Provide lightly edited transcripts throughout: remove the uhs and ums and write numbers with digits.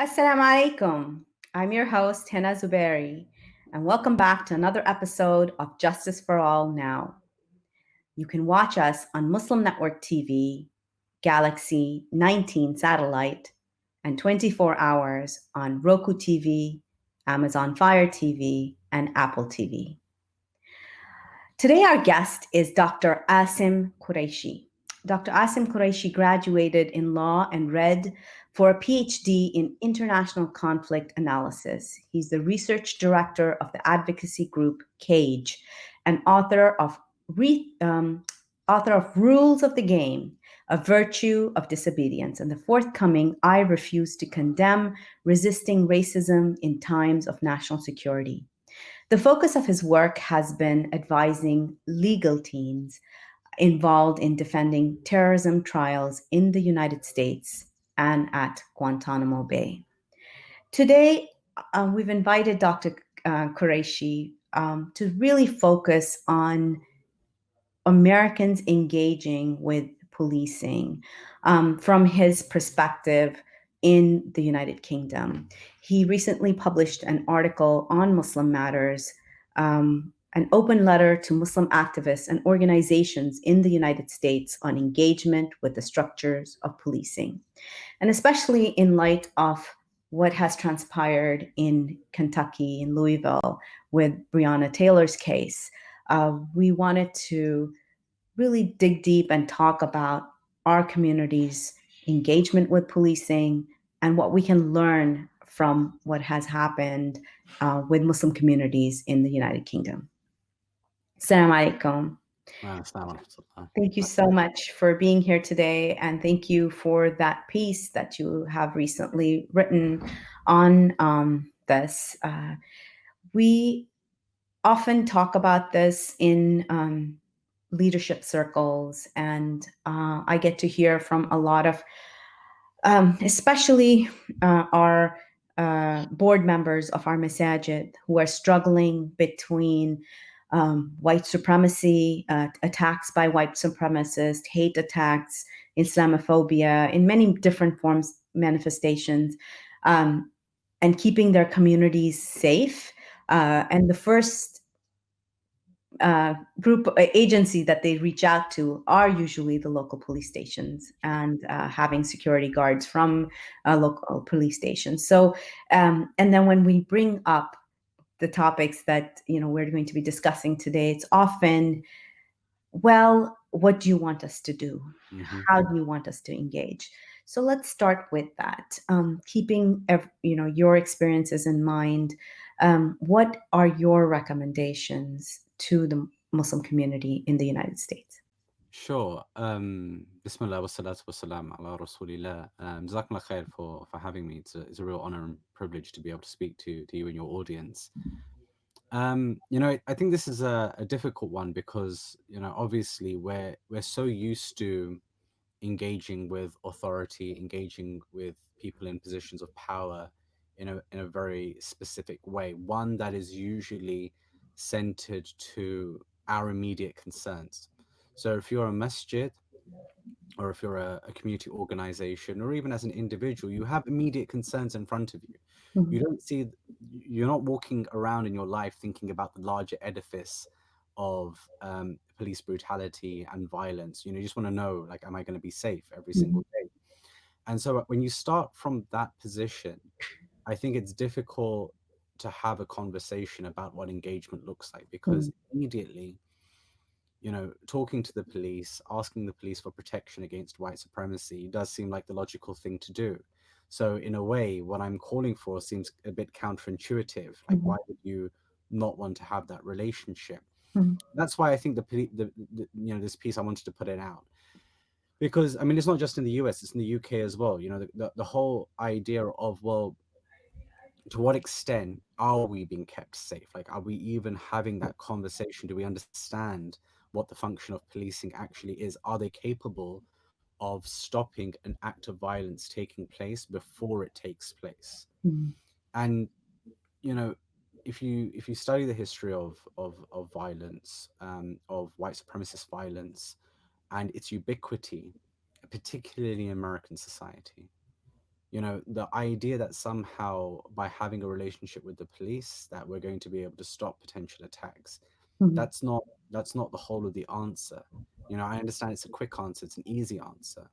Assalamu alaikum. I'm your host, Hena Zuberi, and welcome back to another episode of Justice for All Now. You can watch us on Muslim Network TV, Galaxy 19 satellite, and 24 hours on Roku TV, Amazon Fire TV, and Apple TV. Today, our guest is Dr. Asim Qureshi. Dr. Asim Qureshi graduated in law and read for a PhD in international conflict analysis. He's the research director of the advocacy group CAGE and author of Rules of the Game, A Virtue of Disobedience, and the forthcoming I Refuse to Condemn Resisting Racism in Times of National Security. The focus of his work has been advising legal teams involved in defending terrorism trials in the United States and at Guantanamo Bay. Today, we've invited Dr. Qureshi to really focus on Americans engaging with policing from his perspective in the United Kingdom. He recently published an article on Muslim matters, an open letter to Muslim activists and organizations in the United States on engagement with the structures of policing. And especially in light of what has transpired in Kentucky, in Louisville, with Breonna Taylor's case, we wanted to really dig deep and talk about our community's engagement with policing and what we can learn from what has happened with Muslim communities in the United Kingdom. Assalamu alaikum. Assalamu alaikum. Thank you so much for being here today, and thank you for that piece that you have recently written on this. We often talk about this in leadership circles, and I get to hear from a lot of, especially our board members of our masajid who are struggling between white supremacy, attacks by white supremacists, hate attacks, Islamophobia in many different forms, manifestations, and keeping their communities safe. And the first group agency that they reach out to are usually the local police stations and having security guards from local police stations. So, and then when we bring up the topics that we're going to be discussing today, it's often, well, what do you want us to do? Mhm. How do you want us to engage? So let's start with that. Keeping your experiences in mind, what are your recommendations to the Muslim community in the United States? Sure. Bismillah wa salatu wa salam ala Rasulillah. Jazakallah khair for having me. It's a real honor and privilege to be able to speak to you and your audience. I think this is a difficult one because, obviously we're so used to engaging with authority, engaging with people in positions of power in a very specific way, one that is usually centered to our immediate concerns. So if you're a masjid or if you're a community organization or even as an individual, you have immediate concerns in front of you. You Mhm, don't see, you're not walking around in your life thinking about the larger edifice of police brutality and violence. You just want to know, like, am I going to be safe every mhm, single day? And so when you start from that position, I think it's difficult to have a conversation about what engagement looks like because mhm, immediately, talking to the police, asking the police for protection against white supremacy does seem like the logical thing to do. So in a way, what I'm calling for seems a bit counterintuitive. Like, mhm, why would you not want to have that relationship? mhm, That's why I think this piece I wanted to put it out because I mean it's not just in the US, it's in the UK as well. The whole idea of, well, to what extent are we being kept safe? Like, are we even having that conversation? Do we understand what the function of policing actually is? Are they capable of stopping an act of violence taking place before it takes place? mhm, And you know, if you study the history of violence, of white supremacist violence, and its ubiquity, particularly in American society, The idea that somehow by having a relationship with the police that we're going to be able to stop potential attacks, Mhm. that's not that's not the whole of the answer. I understand it's a quick answer, it's an easy answer,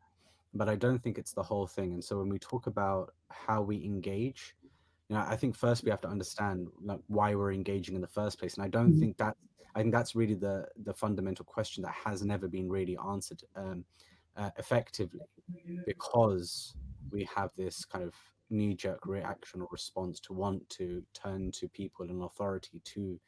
but I don't think it's the whole thing. And so when we talk about how we engage, I think first we have to understand like why we're engaging in the first place. And Mhm. I think that's really the fundamental question that has never been really answered effectively, because we have this kind of knee-jerk reaction or response to want to turn to people and authority to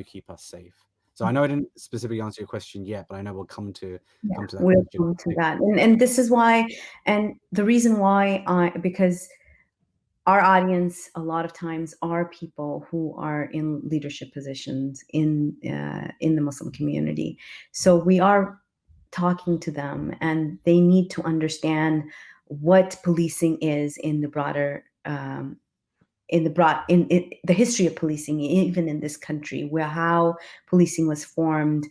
keep us safe. So I know I didn't specifically answer your question yet, but I know we'll Yeah, come to that we'll question. come to that. And this is why, and the reason why because our audience a lot of times are people who are in leadership positions in the Muslim community. So we are talking to them, and they need to understand what policing is in the broader in the history of policing, even in this country, where how policing was formed.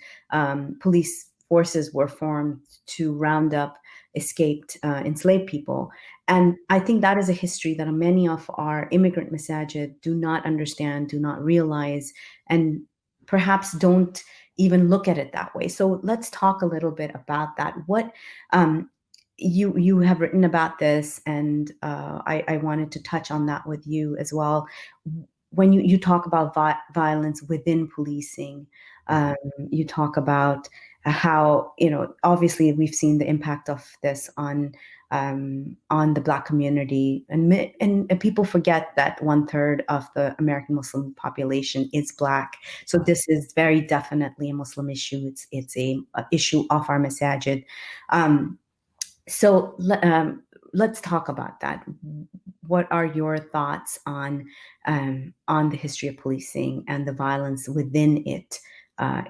Police forces were formed to round up escaped enslaved people, and I think that is a history that many of our immigrant masajid do not understand, do not realize, and perhaps don't even look at it that way. So let's talk a little bit about that. What um, you have written about this, and I wanted to touch on that with you as well. When you talk about violence within policing, Mhm. um, you talk about how, obviously we've seen the impact of this on the Black community, and people forget that 1/3 of the American Muslim population is Black. So this is very definitely a Muslim issue. It's a issue of our masajid. Um, so let's talk about that. What are your thoughts on the history of policing and the violence within it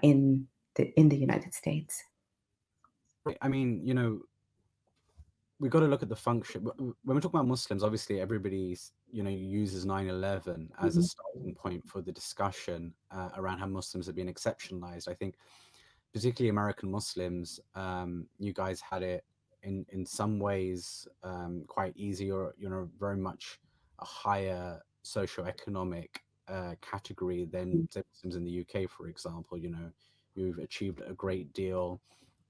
in the United States? I mean, we've got to look at the function. When we talk about Muslims, obviously everybody's, uses 9/11 as a Mhm. starting point for the discussion around how Muslims have been exceptionalized. I think particularly American Muslims, you guys had it in some ways quite easy, or very much a higher socioeconomic category than say Muslims in the UK, for example. You've achieved a great deal.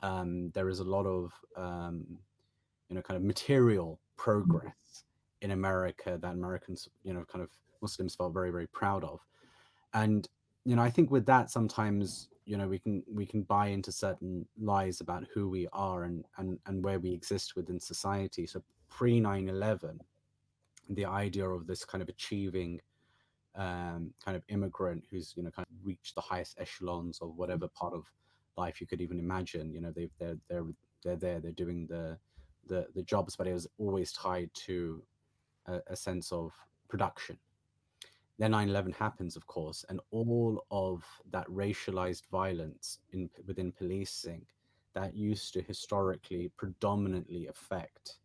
There is a lot of kind of material progress in America that Americans, kind of Muslims felt very, very proud of. And I think with that sometimes we can buy into certain lies about who we are and where we exist within society. So pre 9/11, the idea of this kind of achieving kind of immigrant who's kind of reached the highest echelons of whatever part of life you could even imagine. They're there, they're doing the jobs, but it was always tied to a sense of production. Then 9/11 happens, of course, and all of that racialized violence within policing that used to historically predominantly affect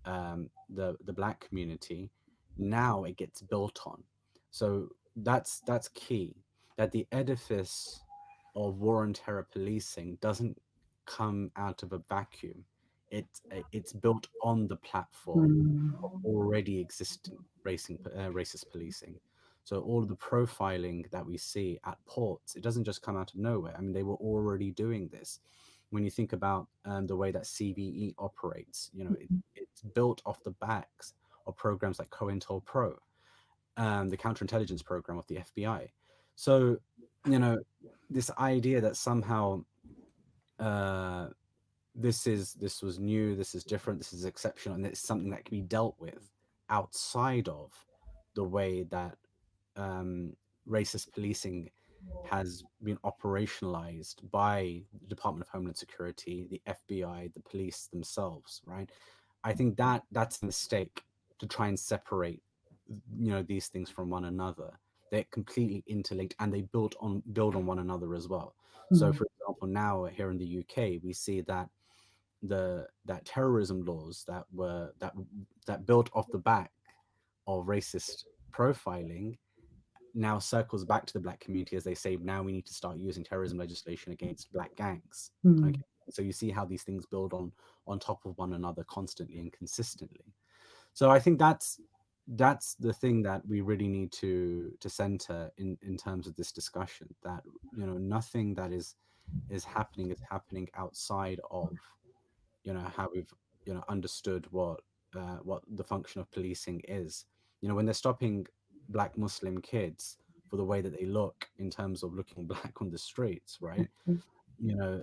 the Black community, now it gets built on. So that's key. That the edifice of war on terror policing doesn't come out of a vacuum. It's built on the platform Mm. of already existent racist policing. So all of the profiling that we see at ports, it doesn't just come out of nowhere. I mean, they were already doing this. When you think about the way that CVE operates, it's built off the backs of programs like COINTELPRO, the counterintelligence program of the FBI. So, you know, this idea that somehow uh, this was new, this is different, this is exceptional, and it's something that can be dealt with outside of the way that um, racist policing has been operationalized by the Department of Homeland Security, the FBI, the police themselves, right? I think that that's a mistake to try and separate, these things from one another. They're completely interlinked, and they build on one another as well. So, Mm. for example, now here in the UK, we see that that terrorism laws that built off the back of racist profiling now circles back to the Black community, as they say now we need to start using terrorism legislation against Black gangs. Okay, Mm. so you see how these things build on top of one another constantly and consistently. So I think that's the thing that we really need to center in terms of this discussion, that nothing that is happening outside of how we've understood what the function of policing is. When they're stopping black Muslim kids for the way that they look in terms of looking black on the streets, right? you know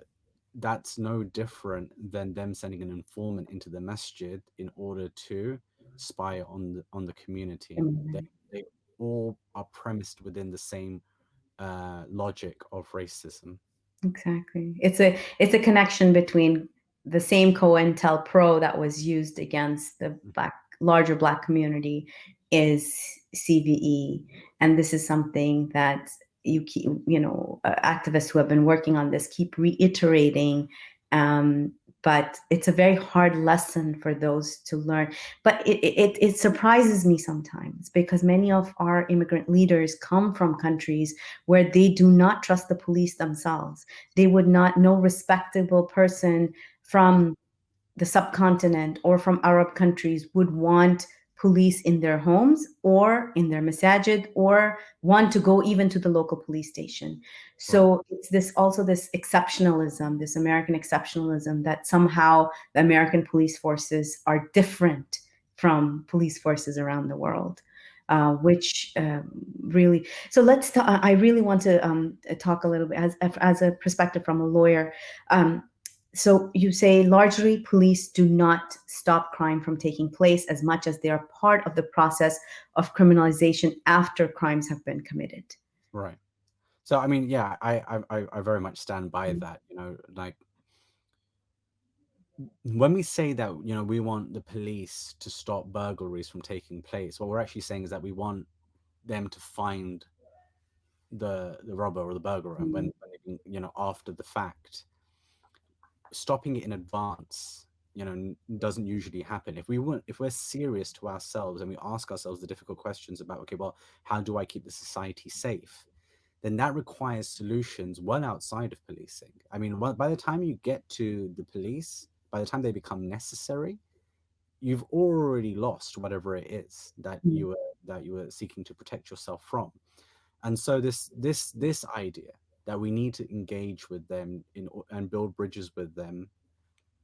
that's no different than them sending an informant into the masjid in order to spy on the community. They all are premised within the same logic of racism. Exactly. It's a connection between the same COINTELPRO that was used against the larger black community is CVE, and this is something that activists who have been working on this keep reiterating. Um, but it's a very hard lesson for those to learn. But it surprises me sometimes because many of our immigrant leaders come from countries where they do not trust the police themselves. They would not, no respectable person from the subcontinent or from Arab countries would want police in their homes or in their masajid or want to go even to the local police station. Right. So it's this exceptionalism, this American exceptionalism, that somehow the American police forces are different from police forces around the world. Which really, so I really want to talk a little bit as a perspective from a lawyer. So you say largely police do not stop crime from taking place as much as they are part of the process of criminalization after crimes have been committed. Right. So I mean, yeah, I very much stand by that. Like when we say that we want the police to stop burglaries from taking place, what we're actually saying is that we want them to find the robber or the burglar, and Mm, when they can, after the fact. Stopping it in advance doesn't usually happen. If we're serious to ourselves and we ask ourselves the difficult questions about, okay, well, how do I keep the society safe, then that requires solutions well outside of policing. I mean, by the time you get to the police, by the time they become necessary, you've already lost whatever it is that mm, you were seeking to protect yourself from. And so this idea that we need to engage with them and build bridges with them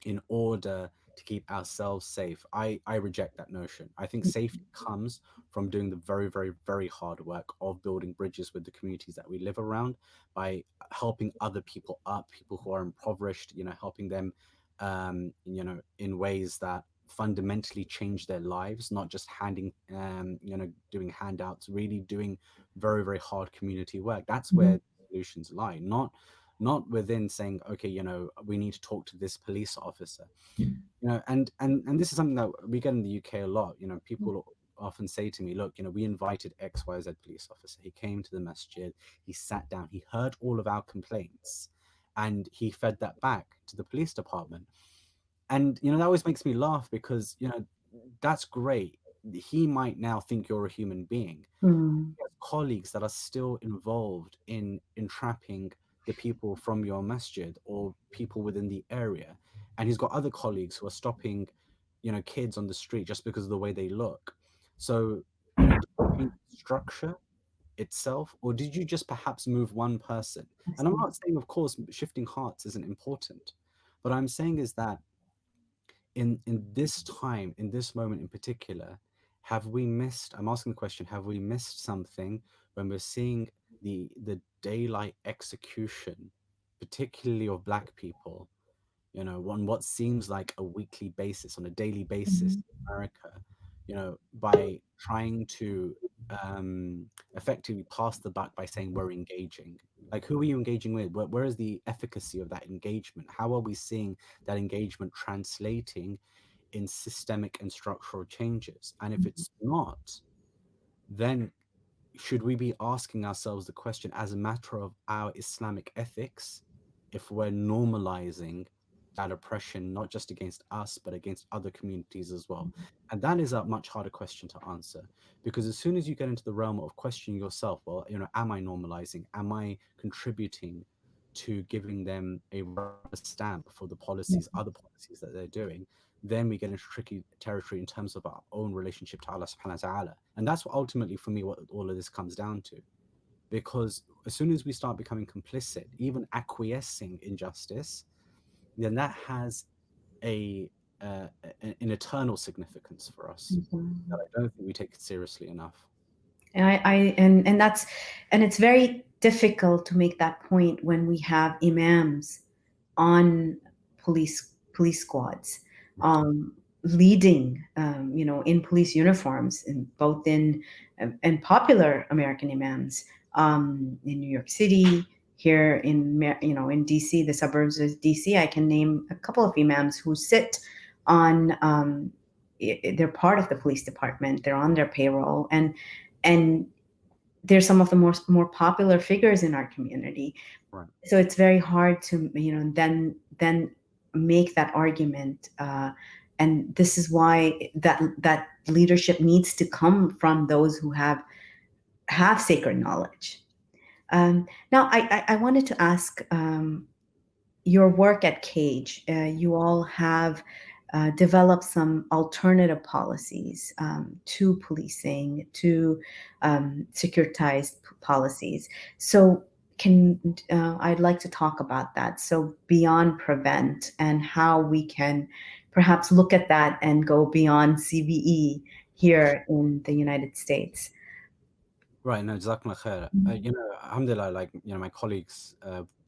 in order to keep ourselves safe. I reject that notion. I think safety comes from doing the very, very, very hard work of building bridges with the communities that we live around, by helping other people up, people who are impoverished, helping them, in ways that fundamentally change their lives, not just doing handouts, really doing very, very hard community work. That's mhm, where solutions lie, not within saying, okay, we need to talk to this police officer. And this is something that we get in the UK a lot. People often say to me, look, we invited XYZ police officer, he came to the masjid, he sat down, he heard all of our complaints, and he fed that back to the police department. And that always makes me laugh, because that's great. He might now think you're a human being. mm, He has colleagues that are still involved in entrapping the people from your masjid or people within the area, and he's got other colleagues who are stopping kids on the street just because of the way they look. So did you change the structure itself, or did you just perhaps move one person? I And I'm see. not saying, of course, shifting hearts isn't important. What I'm saying is that in this time, in this moment in particular, have we missed, I'm asking the question, have we missed something when we're seeing the daylight execution, particularly of black people, on what seems like a weekly basis, on a daily basis Mhm. in America, by trying to effectively pass the buck by saying we're engaging. Like, who are you engaging with? Where is the efficacy of that engagement? How are we seeing that engagement translating in systemic and structural changes? And if it's not, then should we be asking ourselves the question, as a matter of our Islamic ethics, if we're normalizing that oppression, not just against us, but against other communities as well? And that is a much harder question to answer, because as soon as you get into the realm of questioning yourself, well, am I normalizing? Am I contributing to giving them a rubber stamp for the policies, other policies that they're doing, then we get into tricky territory in terms of our own relationship to Allah subhanahu wa ta'ala. And that's what ultimately for me what all of this comes down to. Because as soon as we start becoming complicit, even acquiescing in justice, then that has a an eternal significance for us that Mhm. I don't think we take it seriously enough. And that's and it's very difficult to make that point when we have imams on police squads, Right, um, leading, in police uniforms, in both in and popular American imams, in New York City, here in in DC, the suburbs of DC. I can name a couple of imams who sit on. They're part of the police department. They're on their payroll, and they're some of the more popular figures in our community. right. So it's very hard to then make that argument, and this is why that leadership needs to come from those who have sacred knowledge. Now I wanted to ask, your work at Cage, you all have developed some alternative policies, to policing, to securitized policies. So, can I'd like to talk about that. So, beyond prevent and how we can perhaps look at that and go beyond CVE here in the United States. Right, no, Jazakumullah khair. Alhamdulillah, like, my colleagues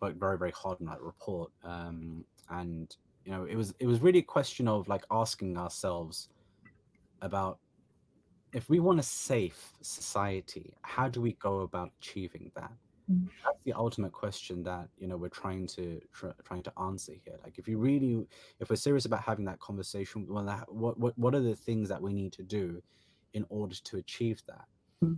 worked very, very hard on that report. And, it was really a question of like asking ourselves about if we want a safe society, how do we go about achieving that? That's the ultimate question that, we're trying to answer here. Like, if we're serious about having that conversation, well, what are the things that we need to do in order to achieve that?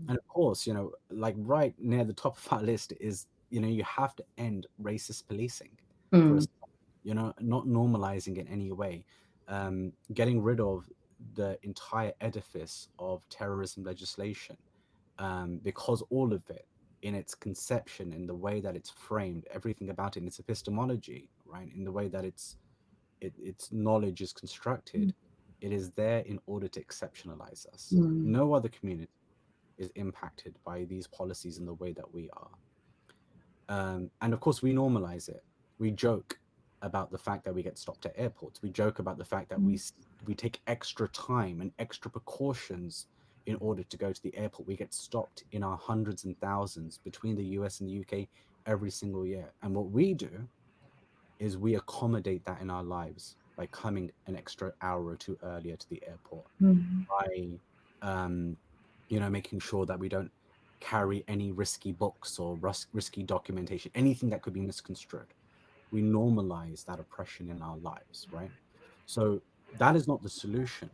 And of course, like right near the top of our list is, you have to end racist policing for Mm, us, not normalizing in any way, getting rid of the entire edifice of terrorism legislation, because all of it, in its conception, in the way that it's framed, everything about it, in its epistemology, right, in the way that its knowledge is constructed, it is there in order to exceptionalize us. mm, No other community is impacted by these policies in the way that we are. And of course, we normalize it. We joke about the fact that we get stopped at airports. We joke about the fact that we take extra time and extra precautions in order to go to the airport. We get stopped in our hundreds and thousands between the US and the UK every single year. And what we do is we accommodate that in our lives by coming an extra hour or two earlier to the airport, mm, by um, making sure that we don't carry any risky books or risky documentation, anything that could be misconstrued. We normalize that oppression in our lives, right? So that is not the solution.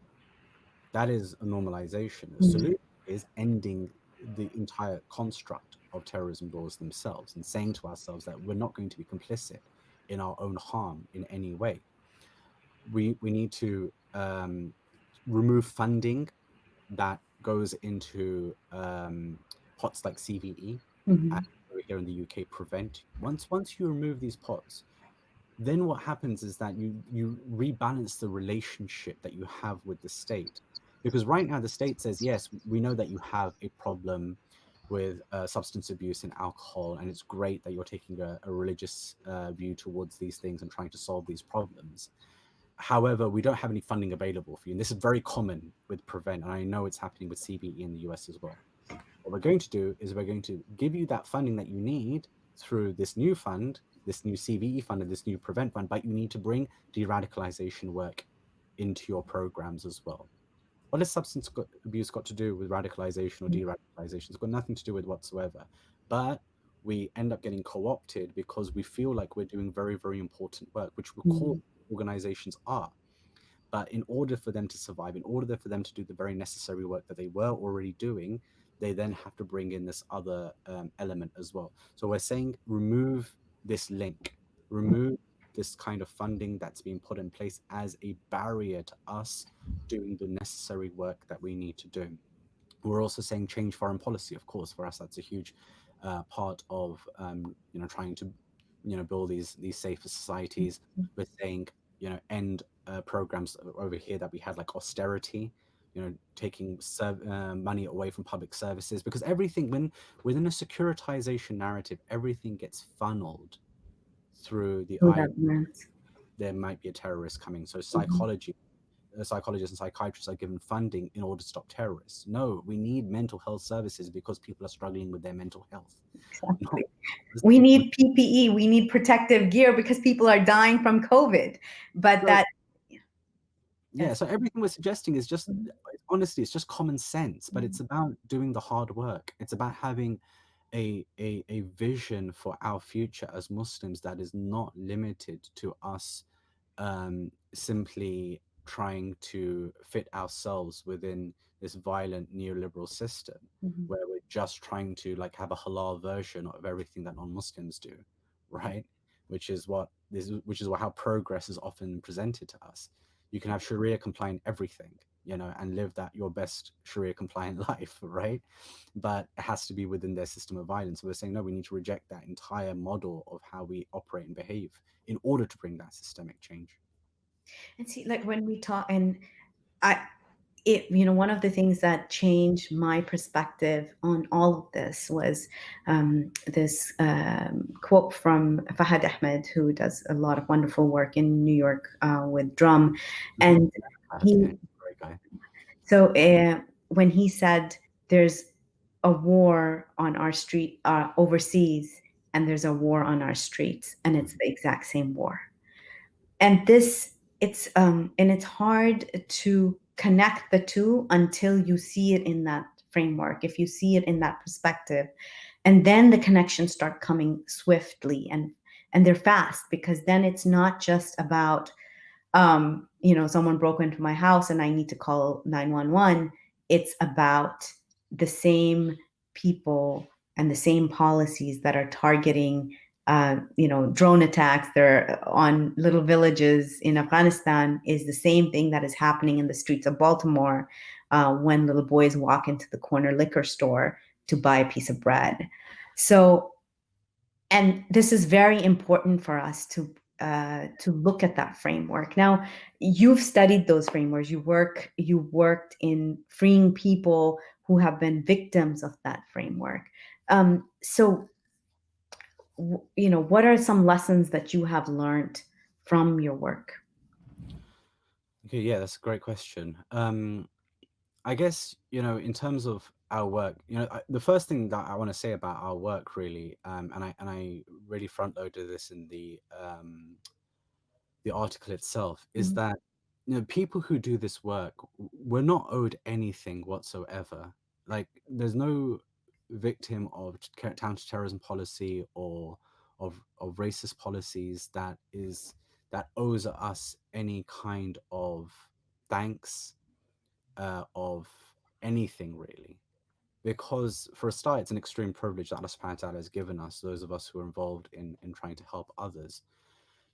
That is a normalization. The mm, solution is ending the entire construct of terrorism laws themselves and saying to ourselves that we're not going to be complicit in our own harm in any way. We need to remove funding that goes into pots like CVE, and mm, over here in the UK, prevent. Once you remove these pots, then what happens is that you rebalance the relationship that you have with the state, because right now the state says, yes, we know that you have a problem with substance abuse and alcohol, and it's great that you're taking a religious view towards these things and trying to solve these problems. However, we don't have any funding available for you. And this is very common with Prevent. And I know it's happening with CBE in the US as well. What we're going to do is we're going to give you that funding that you need through this new fund, this new CVE fund, and this new Prevent fund, but you need to bring de radicalization work into your programs as well. What has abuse got to do with radicalization or mm, de radicalization? It's got nothing to do with whatsoever. But we end up getting co opted because we feel like we're doing very, very important work, which mm, organizations are. But in order for them to survive, in order for them to do the very necessary work that they were already doing, they then have to bring in this other element as well. So we're saying remove this link, remove this kind of funding that's being put in place as a barrier to us doing the necessary work that we need to do. We're also saying change foreign policy. Of course, for us, that's a huge part of trying to build these safer societies. We're saying, end programs over here that we had, like austerity, taking money away from public services, because everything, when within a securitization narrative, everything gets funneled through the Through eye. governments. There might be a terrorist coming, so Mhm. psychologists and psychiatrists are given funding in order to stop terrorists. No, we need mental health services because people are struggling with their mental health. Not Exactly. because We people. need PPE, we need protective gear because people are dying from COVID. But So that, yeah, yes. so everything we're suggesting is just, Mhm. honestly, it's just common sense, but Mhm. it's about doing the hard work. It's about having a vision for our future as Muslims that is not limited to us simply trying to fit ourselves within this violent neoliberal system, Mhm. where we're just trying to like have a halal version of everything that non-Muslims do, right? Which is what how progress is often presented to us. You can have Sharia compliant everything, and live that your best Sharia compliant life, right? But it has to be within their system of violence. So we're saying no, we need to reject that entire model of how we operate and behave in order to bring that systemic change. And see, like when we talk, and I, one of the things that changed my perspective on all of this was this quote from Fahad Ahmed, who does a lot of wonderful work in New York with drum. Mhm. And I had he, to. Great guy. so when he said there's a war on our street overseas, and there's a war on our streets, and it's Mhm. the exact same war. And this it's hard to connect the two until you see it in that framework, if you see it in that perspective, and then the connections start coming swiftly, and they're fast, because then it's not just about someone broke into my house and I need to call 911. It's about the same people and the same policies that are targeting, drone attacks. They're on little villages in Afghanistan is the same thing that is happening in the streets of Baltimore when little boys walk into the corner liquor store to buy a piece of bread. So, and this is very important for us to look at that framework. Now, you've studied those frameworks. You worked in freeing people who have been victims of that framework. So, what are some lessons that you have learned from your work? Okay, yeah, that's a great question. I guess, in terms of our work, the first thing that I want to say about our work really, and I really front loaded this in the article itself, is Mhm. that people who do this work were not owed anything whatsoever. Like, there's no victim of counterterrorism policy or of racist policies that owes us any kind of thanks, of anything really. Because for a start, it's an extreme privilege that Allah subhanahu wa ta'ala has given us, those of us who are involved in trying to help others.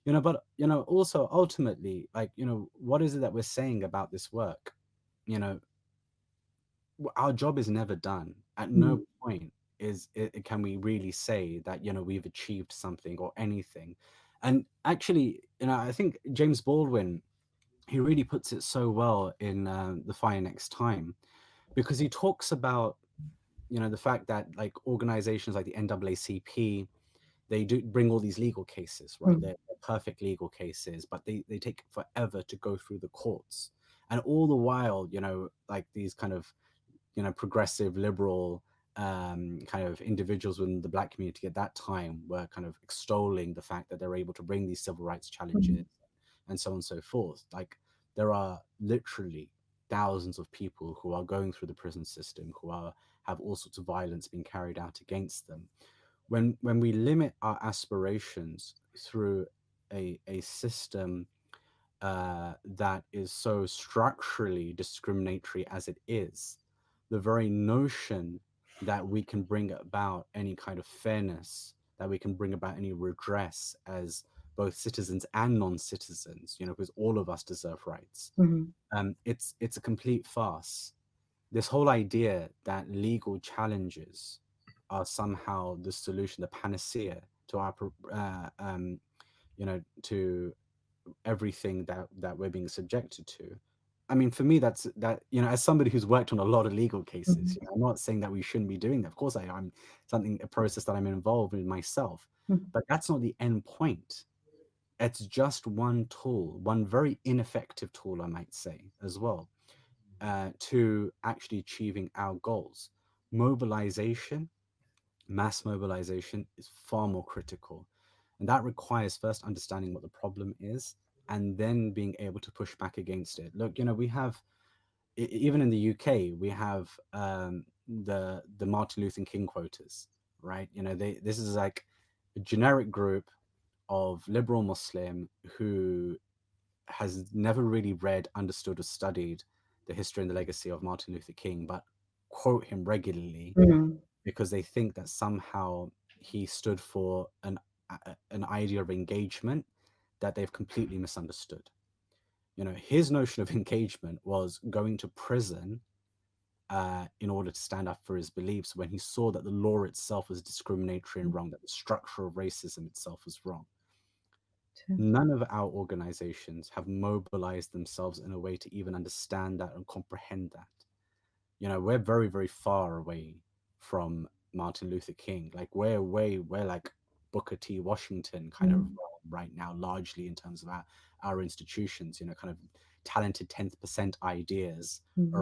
But also ultimately, like, what is it that we're saying about this work? You know, our job is never done. At no Mhm. point can we really say that, we've achieved something or anything. And actually, I think James Baldwin, he really puts it so well in The Fire Next Time, because he talks about, the fact that like organizations like the NAACP, they do bring all these legal cases, right? Mhm. They're perfect legal cases, but they take forever to go through the courts. And all the while, like these kind of, progressive liberal kind of individuals within the black community at that time were kind of extolling the fact that they're able to bring these civil rights challenges Mhm. and so on and so forth. Like, there are literally thousands of people who are going through the prison system, who are have all sorts of violence being carried out against them. When we limit our aspirations through a system that is so structurally discriminatory as it is, the very notion that we can bring about any kind of fairness, that we can bring about any redress as both citizens and non-citizens, because all of us deserve rights. Mhm. It's a complete farce. This whole idea that legal challenges are somehow the solution, the panacea to our to everything that we're being subjected to. I mean, for me, that's that. As somebody who's worked on a lot of legal cases, Mhm. I'm not saying that we shouldn't be doing that. Of course, I'm something a process that I'm involved in myself, Mhm. but that's not the end point. It's just one tool, one very ineffective tool, I might say, as well, to actually achieving our goals. Mobilization, mass mobilization, is far more critical. And that requires first understanding what the problem is and then being able to push back against it. Look, we have, even in the UK, we have the Martin Luther King quotas, right? This is like a generic group of liberal Muslim who has never really read, understood, or studied the history and the legacy of Martin Luther King, but quote him regularly Mhm. because they think that somehow he stood for an idea of engagement that they've completely misunderstood. His notion of engagement was going to prison in order to stand up for his beliefs when he saw that the law itself was discriminatory and wrong, that the structure of racism itself was wrong. True. None of our organizations have mobilized themselves in a way to even understand that and comprehend that. We're very, very far away from Martin Luther King. Like we're like Booker T. Washington kind of Mhm. right now, largely in terms of our institutions, kind of talented 10th% ideas Mhm.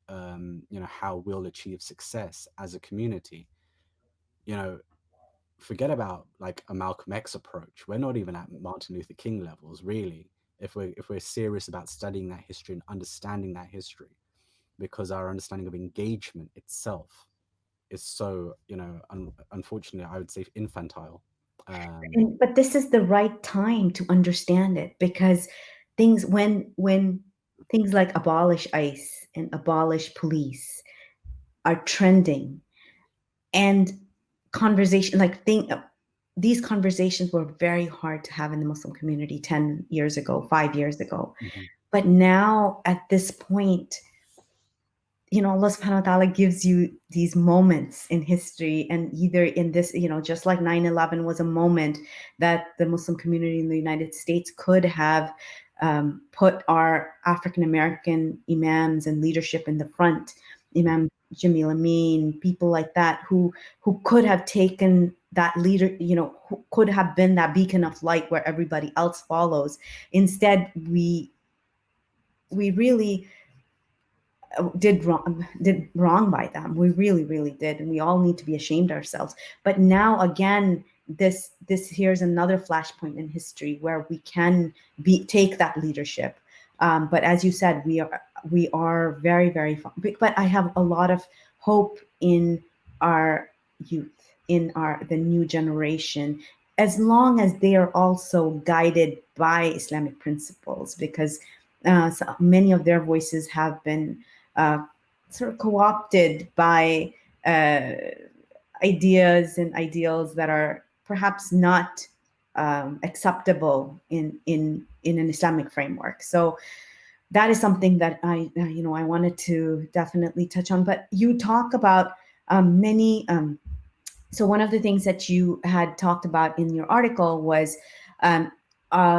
around, how we'll achieve success as a community. You know, Forget about like a Malcolm X approach. We're not even at Martin Luther King levels, really, if we're serious about studying that history and understanding that history, because our understanding of engagement itself is so, unfortunately, I would say infantile. Um, But this is the right time to understand it, because when things like abolish ICE and abolish police are trending, and conversation like think these conversations were very hard to have in the Muslim community 10 years ago, 5 years ago. mhm, But now at this point, Allah subhanahu wa ta'ala gives you these moments in history, and either in this, just like 9/11 was a moment that the Muslim community in the United States could have put our African American imams and leadership in the front, Imam Jamil Amin, people like that, who could have taken that leader, who could have been that beacon of light where everybody else follows. Instead, we really did wrong by them. We really, really did, and we all need to be ashamed of ourselves. But now again, this here's another flashpoint in history where we can be take that leadership. But as you said, we are very, very far. But I have a lot of hope in our youth, in our the new generation, as long as they are also guided by Islamic principles, because so many of their voices have been uh, sort of co-opted by uh, ideas and ideals that are perhaps not acceptable in an Islamic framework. So that is something that I wanted to definitely touch on. But you talk about many. So one of the things that you had talked about in your article was um,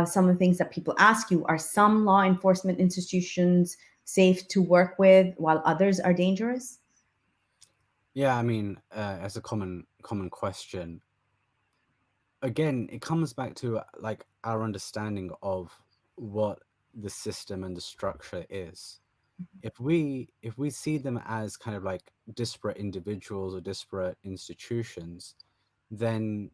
some of the things that people ask you: are some law enforcement institutions safe to work with while others are dangerous? yeah, I mean, as a common question, again, it comes back to like our understanding of what the system and the structure is. If we see them as kind of like disparate individuals or disparate institutions, then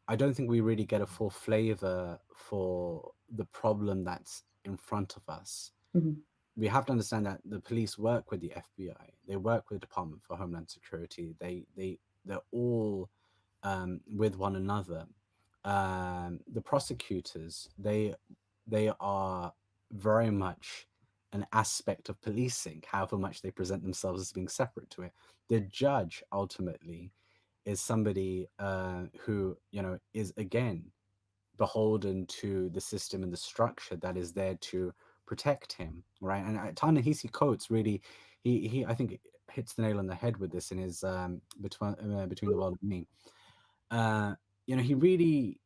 I don't think we really get a full flavor for the problem that's in front of us. Mhm. We have to understand that the police work with the FBI, they work with the Department for Homeland Security. They're all with one another. The prosecutors, they are very much an aspect of policing, however much they present themselves as being separate to it. The judge ultimately is somebody who is again beholden to the system and the structure that is there to protect him, right? And Ta-Nehisi Coates really, he I think hits the nail on the head with this in his between the world and me. he really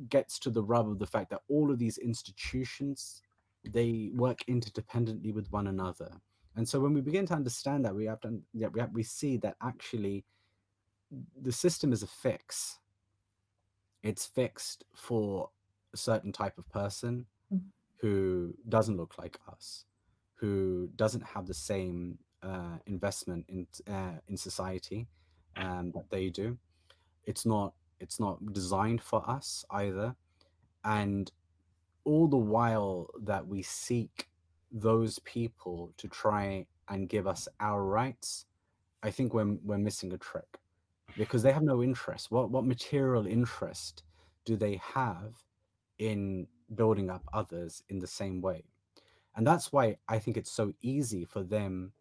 gets to the rub of the fact that all of these institutions, they work interdependently with one another. And so when we begin to understand that, we have to, yeah, we see that actually the system is a fix. It's fixed for a certain type of person who doesn't look like us, who doesn't have the same investment in society that they do. It's not designed for us either, and all the while that we seek those people to try and give us our rights, I think we're missing a trick, because they have no interest. What material interest do they have in building up others in the same way? And that's why I think it's so easy for them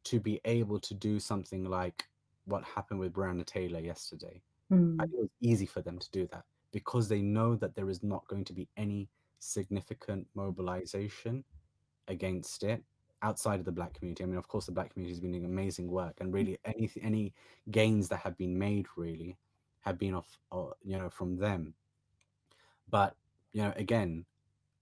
to be able to do something like what happened with Breonna Taylor yesterday. I Mm, think it was easy for them to do that because they know that there is not going to be any significant mobilization against it outside of the black community. I mean, of course, the black community has been doing amazing work, and really, any gains that have been made really have been off, from them. But again,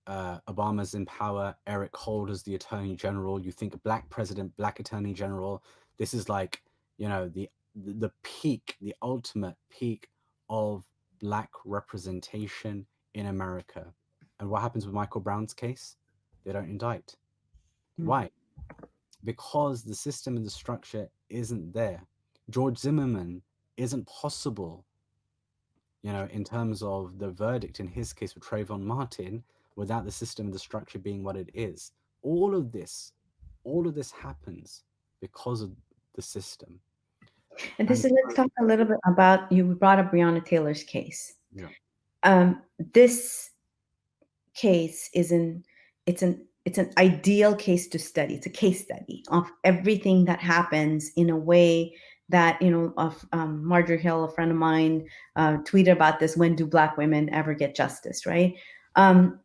Obama's in power. Eric Holder's the Attorney General. You think black president, black Attorney General. This is like, the peak, the ultimate peak of black representation in America. And what happens with Michael Brown's case? They don't indict. mm. Why? Because the system and the structure isn't there. George Zimmerman isn't possible, in terms of the verdict in his case with Trayvon Martin, without the system and the structure being what it is. All of this, all of this happens because of the system. And And let's so, talk a little bit about, you brought up Breonna Taylor's case. yeah, This case is an it's an ideal case to study. It's a case study of everything that happens in a way that, of Marjorie Hill, a friend of mine, tweeted about this: when do black women ever get justice, right? um,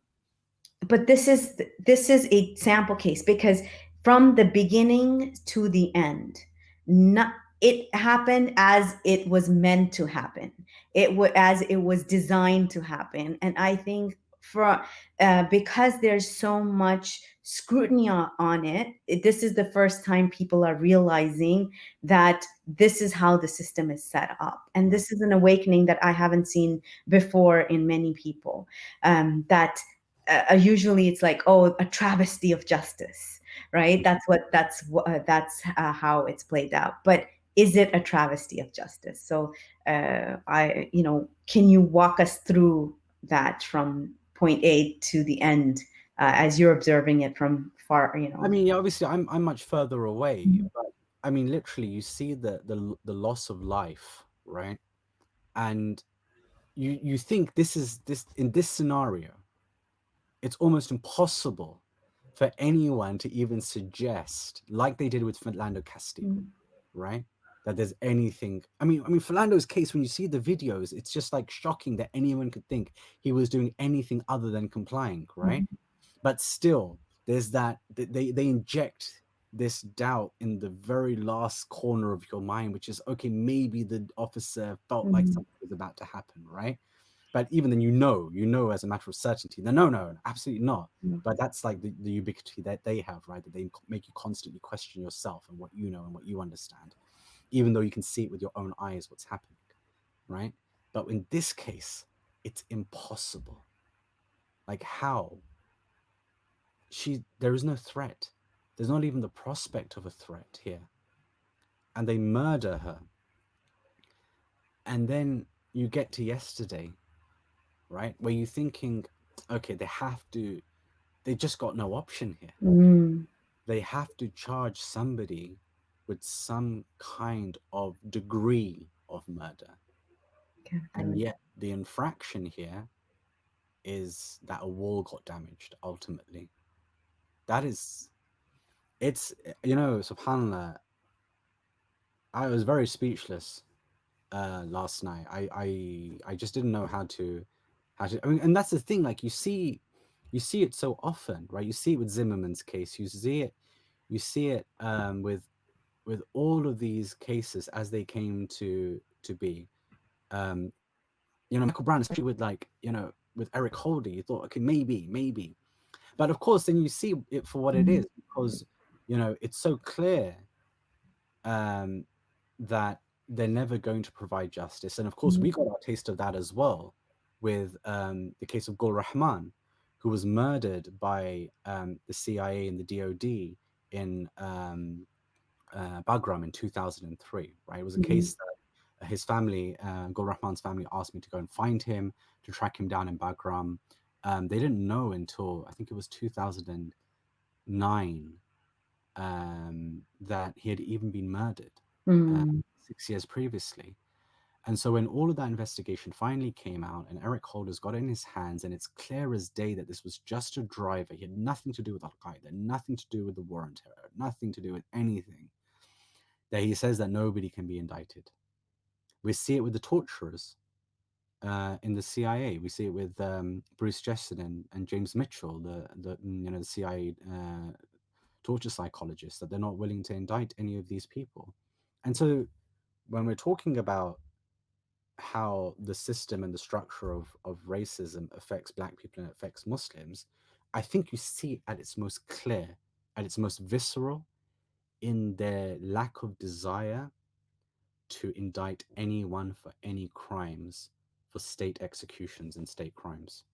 but this is a sample case, because from the beginning to the end, not, it happened as it was meant to happen. It was as it was designed to happen. And I think, for because there's so much scrutiny on it, this is the first time people are realizing that this is how the system is set up, and right. this is an awakening that I haven't seen before in many people. That usually it's like, oh, a travesty of justice, right? That's how it's played out. But is it a travesty of justice? So I you know can you walk us through that from point A to the end, as you're observing it from I mean, yeah, obviously, I'm much further away, Mhm. but I mean, literally, you see the loss of life, right? And you think this in this scenario, it's almost impossible for anyone to even suggest, like they did with Philando Castile, right? That there's anything. I mean, Philando's case. When you see the videos, it's just like shocking that anyone could think he was doing anything other than complying, right? Mhm. But still, there's that they inject this doubt in the very last corner of your mind, which is okay. Maybe the officer felt like Mhm. something was about to happen, right? But even then, you know as a matter of certainty that no, absolutely not. Mhm. But that's like the ubiquity that they have, right? That they make you constantly question yourself and what you know and what you understand, even though you can see it with your own eyes what's happening, right? But in this case, it's impossible. Like how? There is no threat. There's not even the prospect of a threat here. And they murder her. And then you get to yesterday, right? Where you're thinking, okay, they just got no option here. Mm. They have to charge somebody with some kind of degree of murder. And Accountability. yet the infraction here is that a wall got damaged ultimately. That is, it's, subhanAllah, I was very speechless last night. I just didn't know how to. I mean, and that's the thing. Like you see it so often, right? You see it with Zimmerman's case. You see it with all of these cases as they came to be. Michael Brown, especially with like, with Eric Holder, you thought, okay, maybe. But of course, then you see it for what it Mhm. is, because, it's so clear, um, that they're never going to provide justice. And of course, Mhm. we got our taste of that as well with, the case of Gul Rahman, who was murdered by, the CIA and the DOD in, Bagram in 2003, right? It was a Mhm. case that his family, Gul Rahman's family, asked me to go and find him, to track him down in Bagram. They didn't know until I think it was 2009, that he had even been murdered, uh, Mhm. 6 years previously. And so when all of that investigation finally came out and Eric Holder's got it in his hands, and it's clear as day that this was just a driver, he had nothing to do with Al Qaeda, nothing to do with the war on terror, nothing to do with anything, that he says that nobody can be indicted. We see it with the torturers, in the CIA. We see it with, Bruce Jessen and James Mitchell, the CIA, torture psychologists, that they're not willing to indict any of these people. And so when we're talking about how the system and the structure of racism affects Black people and affects Muslims, I think you see it at its most clear, at its most visceral, in their lack of desire to indict anyone for any crimes, for state executions and state crimes.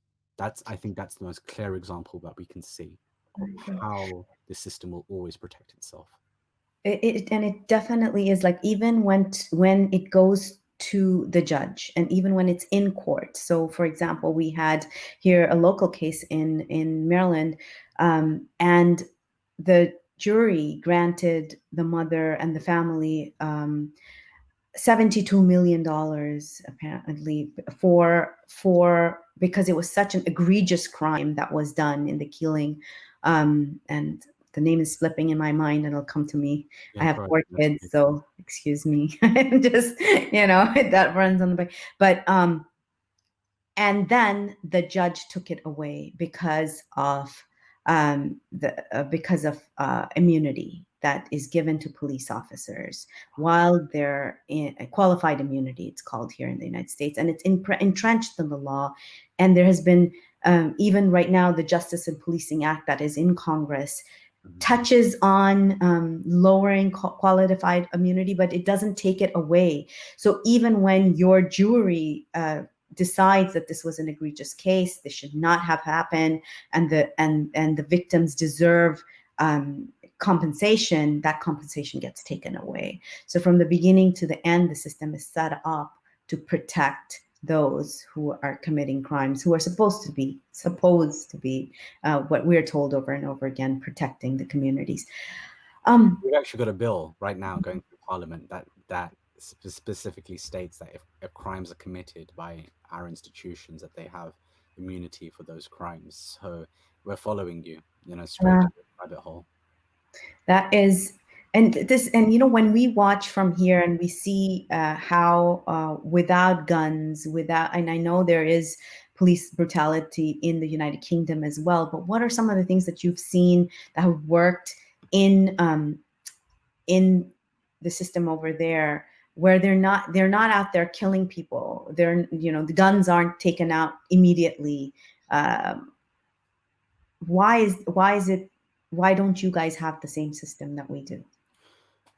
I think that's the most clear example that we can see I of agree. how the system will always protect itself. And it definitely is like even when it goes to the judge and even when it's in court. So, for example, we had here a local case in Maryland, and the jury granted the mother and the family $72 million apparently for because it was such an egregious crime that was done in the killing. And the name is slipping in my mind and it'll come to me. I Yeah, have correct. four That's kids, okay. so excuse me. Just that runs on the back. But and then the judge took it away because of immunity that is given to police officers while they're in qualified immunity. It's called here in the United States, and it's entrenched in the law. And there has been even right now the Justice and Policing Act that is in Congress Mhm. touches on lowering qualified immunity, but it doesn't take it away. So even when your jury decides that this was an egregious case, this should not have happened, and the victims deserve compensation, that compensation gets taken away. So from the beginning to the end, the system is set up to protect those who are committing crimes, who are supposed to be what we're told over and over again, protecting the communities. Um, We've actually got a bill right now going through Parliament that specifically states that if crimes are committed by our institutions, that they have immunity for those crimes. So we're following you, straight uh, down the rabbit hole. that is, and when we watch from here and we see how without guns, without, and I know there is police brutality in the United Kingdom as well, but what are some of the things that you've seen that have worked in the system over there, where they're not out there killing people, the guns aren't taken out immediately? um, why don't you guys have the same system that we do?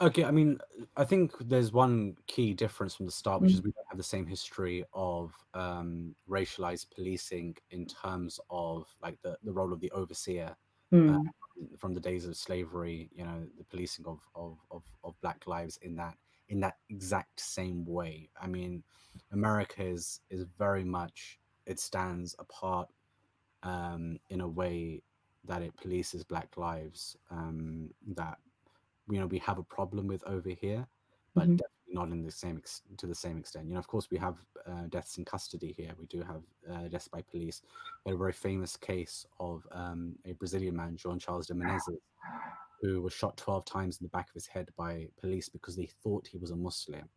Okay, I mean, I think there's one key difference from the start, which Mm, is we don't have the same history of, racialized policing in terms of like the role of the overseer, uh, mm, from the days of slavery. The policing of Black lives in that exact same way. I mean, America is very much, it stands apart, in a way that it polices Black lives, that we have a problem with over here, but mhm, definitely not to the same extent. Of course, we have, deaths in custody here. We do have, deaths by police. We had a very famous case of, a Brazilian man, João Charles de Menezes, who was shot 12 times in the back of his head by police because they thought he was a Muslim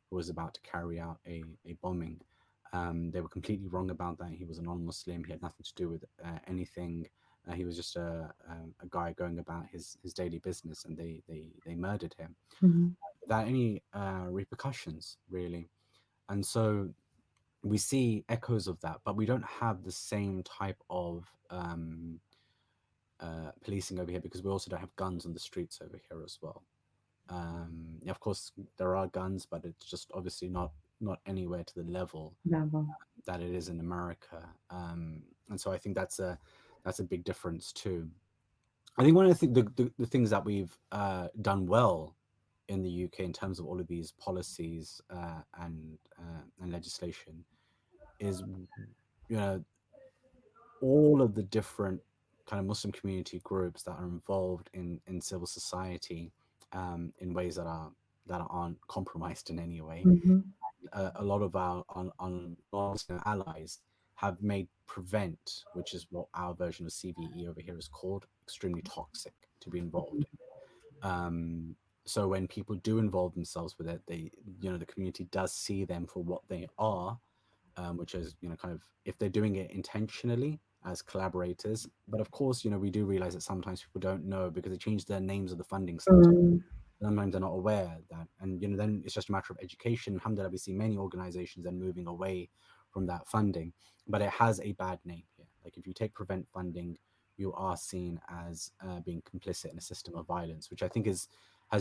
who was about to carry out a bombing. They were completely wrong about that. He was a non-Muslim. He had nothing to do with, anything. He was just a guy going about his daily business, and they murdered him mhm, without any, repercussions, really. And so we see echoes of that, but we don't have the same type of policing over here because we also don't have guns on the streets over here as well. Yeah, of course, there are guns, but it's just obviously not anywhere to the level Level. that it is in America. And so I think that's a big difference too. I think one of the things that we've done well in the UK in terms of all of these policies and legislation is, you know, all of the different kind of Muslim community groups that are involved in civil society in ways that aren't compromised in any way. Hmm. A lot of our on non-Muslim allies have made prevent, which is what our version of CVE over here is called, extremely toxic to be involved in. So when people do involve themselves with it, they, the community does see them for what they are, which is, kind of, if they're doing it intentionally as collaborators. But of course, we do realize that sometimes people don't know because they change their names of the funding sometimes. Mm. Sometimes they're not aware that, and then it's just a matter of education. Alhamdulillah, we see many organizations then moving away from that funding, but it has a bad name here. Like if you take prevent funding, you are seen as being complicit in a system of violence, which I think has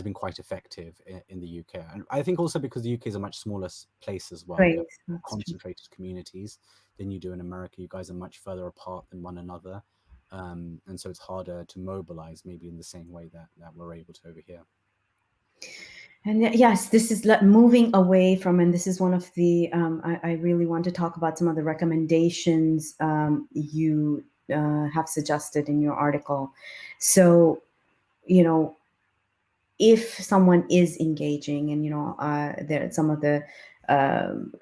been quite effective in the UK. And I think also because the UK is a much smaller place as well. You have Praise. That's true. concentrated communities than you do in America. You guys are much further apart than one another. And so it's harder to mobilize maybe in the same way that we're able to over here. And yes, this is moving away from, and this is one of the, I really want to talk about some of the recommendations you have suggested in your article. So, you know, if someone is engaging, and there some of the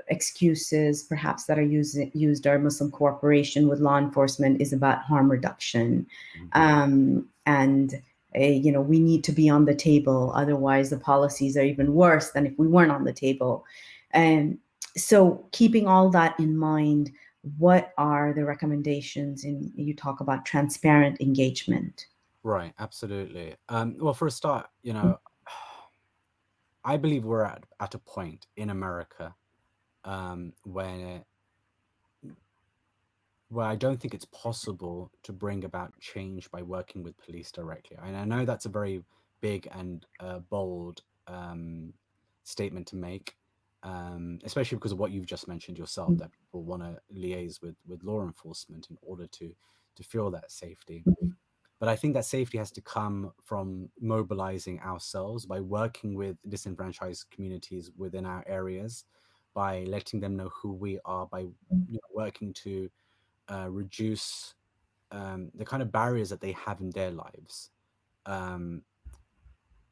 excuses perhaps that are used are Muslim cooperation with law enforcement is about harm reduction, Mhm. and we need to be on the table, otherwise the policies are even worse than if we weren't on the table. And so keeping all that in mind, what are the recommendations? In you talk about transparent engagement. Right, absolutely. Well, for a start, I believe we're at a point in America where I don't think it's possible to bring about change by working with police directly. And I know that's a very big and bold statement to make, especially because of what you've just mentioned yourself, that people want to liaise with law enforcement in order to feel that safety. But I think that safety has to come from mobilizing ourselves by working with disenfranchised communities within our areas, by letting them know who we are, by working to reduce the kind of barriers that they have in their lives. Um,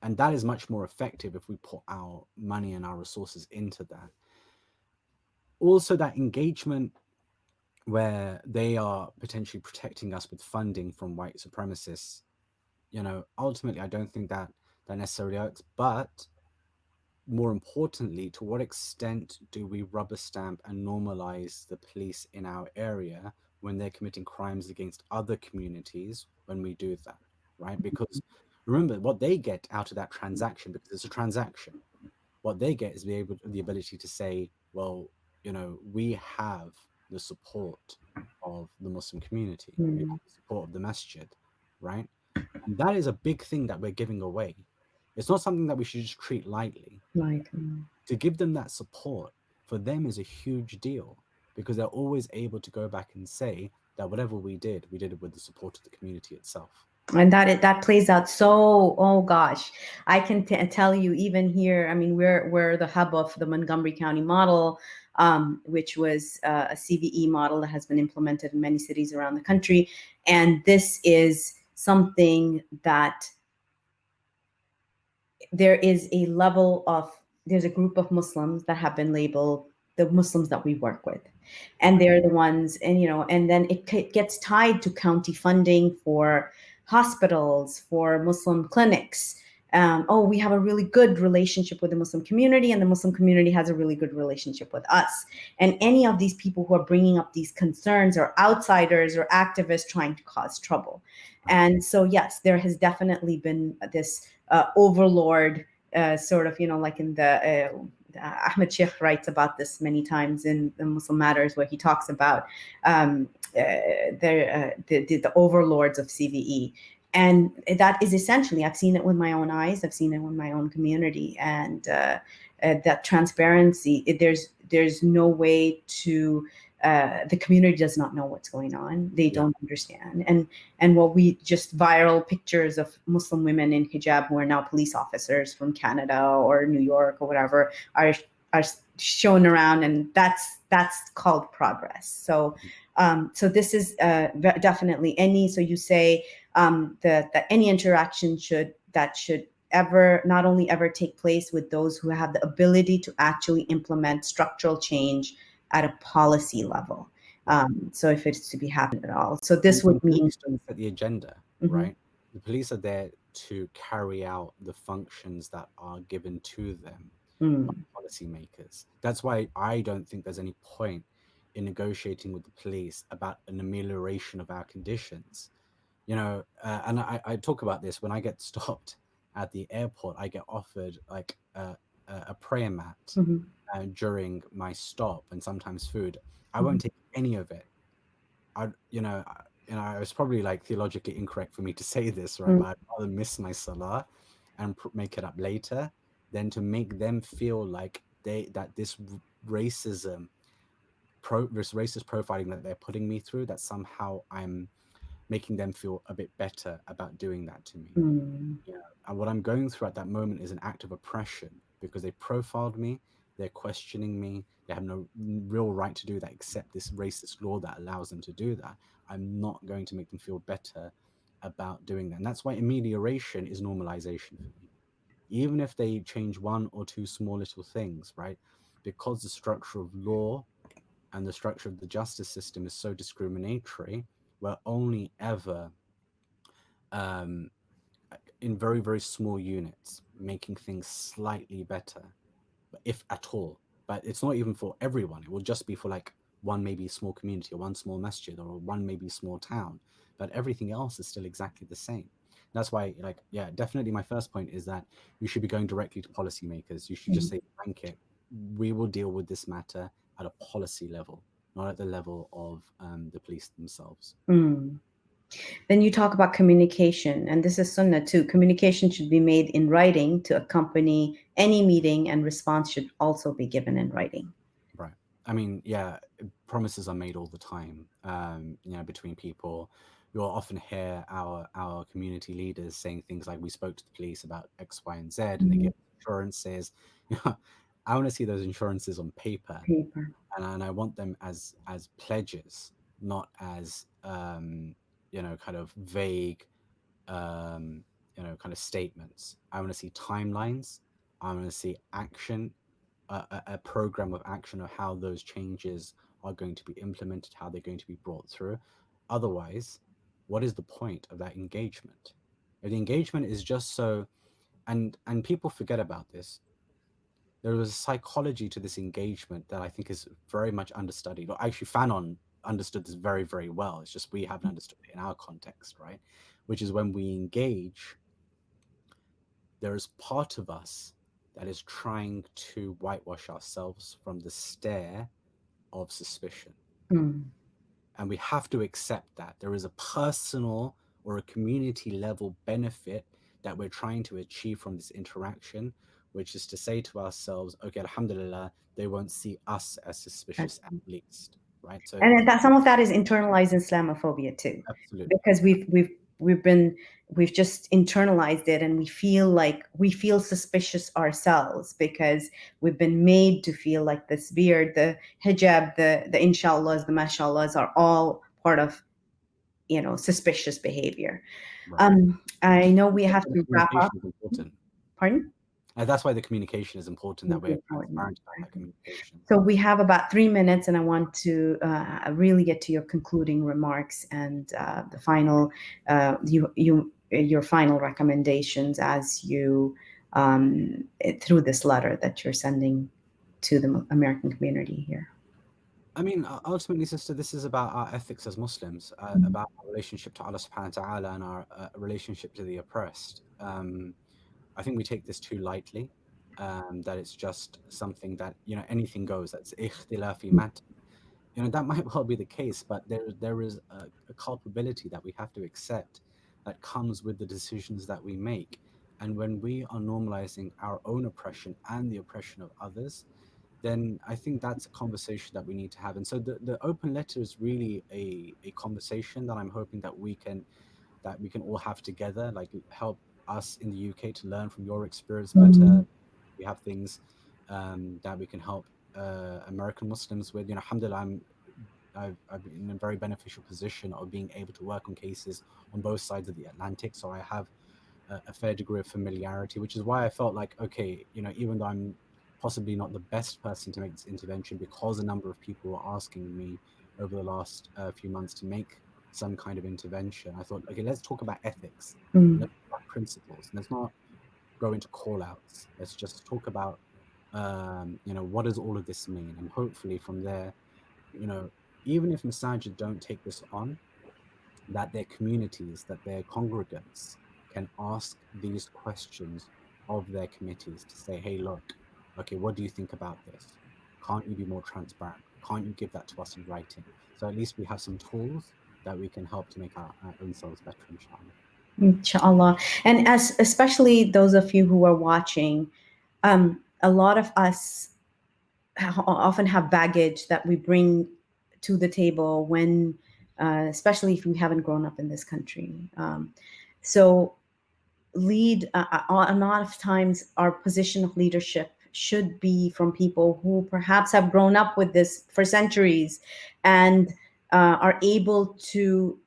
and that is much more effective if we put our money and our resources into that. Also, that engagement where they are potentially protecting us with funding from white supremacists, ultimately, I don't think that necessarily works. But more importantly, to what extent do we rubber stamp and normalize the police in our area when they're committing crimes against other communities when we do that, right? Because remember, what they get out of that transaction, because it's a transaction, what they get is the ability to say, well, we have the support of the Muslim community, we Mm. have the support of the masjid, right? And that is a big thing that we're giving away. It's not something that we should just treat lightly. Like, To give them that support for them is a huge deal because they're always able to go back and say that whatever we did it with the support of the community itself. and that plays out so, oh gosh, I can tell you, even here, I mean, we're the hub of the Montgomery County model, which was a CVE model that has been implemented in many cities around the country, and this is something that there is a level of, there's a group of Muslims that have been labeled the Muslims that we work with, and Right. they're the ones, and and then it gets tied to county funding for hospitals, for Muslim clinics. Oh, we have a really good relationship with the Muslim community, and the Muslim community has a really good relationship with us. And any of these people who are bringing up these concerns are outsiders or activists trying to cause trouble. Right. And so, yes, there has definitely been this overlord, sort of, like in the Ahmed Sheikh writes about this many times in the Muslim Matters, where he talks about um, the overlords of CVE. And that is essentially, I've seen it with my own eyes, I've seen it with my own community, and that transparency, there's no way to, the community does not know what's going on. They Yeah. don't understand. And what we just viral pictures of Muslim women in hijab who are now police officers from Canada or New York or whatever are shown around, and that's called progress. So so this is definitely any. So you say that any interaction should ever not only ever take place with those who have the ability to actually implement structural change at a policy level. Right. So if it's to be happening at all, so this And would mean. police don't set the agenda, Mhm, right? The police are there to carry out the functions that are given to them by mm, policymakers. That's why I don't think there's any point in negotiating with the police about an amelioration of our conditions. And I talk about this when I get stopped at the airport. I get offered like a prayer mat mhm, during my stop, and sometimes food. I mhm, won't take any of it. I it's probably like theologically incorrect for me to say this, right? mm, But I'd rather miss my salah and make it up later than to make them feel like this racism, this racist profiling that they're putting me through, that somehow I'm making them feel a bit better about doing that to me. mm, And what I'm going through at that moment is an act of oppression because they profiled me, they're questioning me, they have no real right to do that except this racist law that allows them to do that. I'm not going to make them feel better about doing that. And that's why amelioration is normalization for me. Even if they change one or two small little things, right? Because the structure of law and the structure of the justice system is so discriminatory, we're only ever um, in very, very small units, making things slightly better, if at all. But it's not even for everyone. It will just be for like one maybe small community or one small masjid or one maybe small town. But everything else is still exactly the same. That's why, like, yeah, definitely my first point is that you should be going directly to policymakers. You should just mm, say, blanket, we will deal with this matter at a policy level, not at the level of the police themselves. mm. Then you talk about communication, and this is sunnah too. Communication should be made in writing to accompany any meeting, and response should also be given in writing. Right. I mean, yeah, promises are made all the time, between people. You'll often hear our community leaders saying things like, "We spoke to the police about X, Y, and Z, and they Mhm. give assurances." You know, I want to see those insurances on paper, Paper. and I want them as pledges, not as kind of vague kind of statements. I want to see timelines. I want to see action, a program of action of how those changes are going to be implemented, how they're going to be brought through. Otherwise, what is the point of that engagement? If the engagement is just so, and people forget about this, there was a psychology to this engagement that I think is very much understudied. Or actually, Fanon understood this very, very well. It's just we haven't understood it in our context, right? Which is when we engage, there is part of us that is trying to whitewash ourselves from the stare of suspicion. Mm, And we have to accept that there is a personal or a community level benefit that we're trying to achieve from this interaction, which is to say to ourselves, okay, alhamdulillah, they won't see us as suspicious at least, right? So, and that some of that is internalized Islamophobia too, absolutely. because we've just internalized it, and we feel suspicious ourselves because we've been made to feel like this beard, the hijab, the inshallahs, the mashallahs are all part of suspicious behavior. Right. I know we That's have why the to wrap up. communication is important. Pardon? And that's why the communication is important, that Really we're important. transparent about that communication. So we have about 3 minutes, and I want to really get to your concluding remarks and the final, your final recommendations as you through this letter that you're sending to the American community here. I mean, ultimately, sister, this is about our ethics as Muslims, Mhm. about our relationship to Allah subhanahu wa ta'ala and our relationship to the oppressed. I think we take this too lightly. that it's just something that, anything goes. That's ikhtilafi mat. That might well be the case, but there is a culpability that we have to accept that comes with the decisions that we make. And when we are normalizing our own oppression and the oppression of others, then I think that's a conversation that we need to have. And so the open letter is really a conversation that I'm hoping that we can all have together, like help us in the UK to learn from your experience better. Mhm. We have things that we can help American Muslims with. Alhamdulillah, I've been in a very beneficial position of being able to work on cases on both sides of the Atlantic. So I have a fair degree of familiarity, which is why I felt like, okay, even though I'm possibly not the best person to make this intervention, because a number of people were asking me over the last few months to make some kind of intervention, I thought, okay, let's talk about ethics. Mm. Let's talk about principles. Let's not go into call outs. Let's just talk about, what does all of this mean? And hopefully from there, you know, even if masajid don't take this on, that their communities, that their congregants can ask these questions of their committees to say, hey, look, okay, what do you think about this? Can't you be more transparent? Can't you give that to us in writing? So at least we have some tools that we can help to make our own selves better, inshallah. Inshallah. And as especially those of you who are watching, a lot of us often have baggage that we bring to the table when, especially if we haven't grown up in this country. So lead a lot of times our position of leadership should be from people who perhaps have grown up with this for centuries and are able to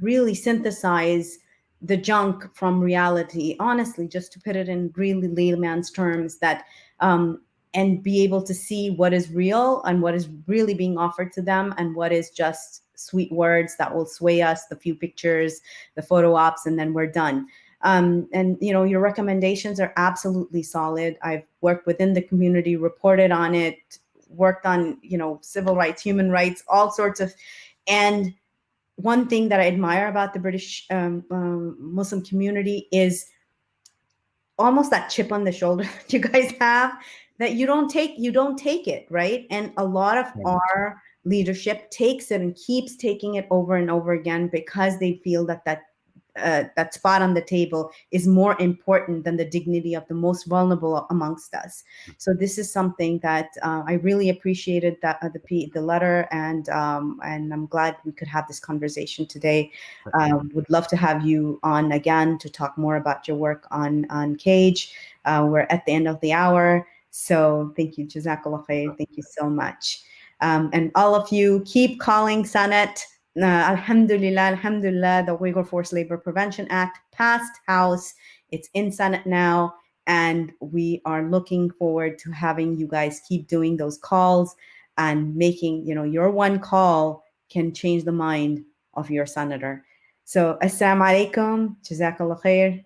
really synthesize the junk from reality, honestly, just to put it in really layman's terms, that and be able to see what is real and what is really being offered to them and what is just sweet words that will sway us, the few pictures, the photo ops, and then we're done. And your recommendations are absolutely solid. I've worked within the community, reported on it, worked on civil rights, human rights, all sorts of. And one thing that I admire about the British Muslim community is almost that chip on the shoulder that you guys have, that you don't take it, right? And a lot of Very much so. our leadership takes it and keeps taking it over and over again because they feel that spot on the table is more important than the dignity of the most vulnerable amongst us. So this is something that I really appreciated, that the letter, and I'm glad we could have this conversation today. Would love to have you on again to talk more about your work on Cage. We're at the end of the hour, so thank you, Jazakallah khair. Thank you so much. And all of you, keep calling Sanet. Alhamdulillah, Alhamdulillah, the Uyghur Forced Labor Prevention Act passed House. It's in Senate now, and we are looking forward to having you guys keep doing those calls and making, your one call can change the mind of your senator. So, Assalamu alaikum, Jazakallah khair.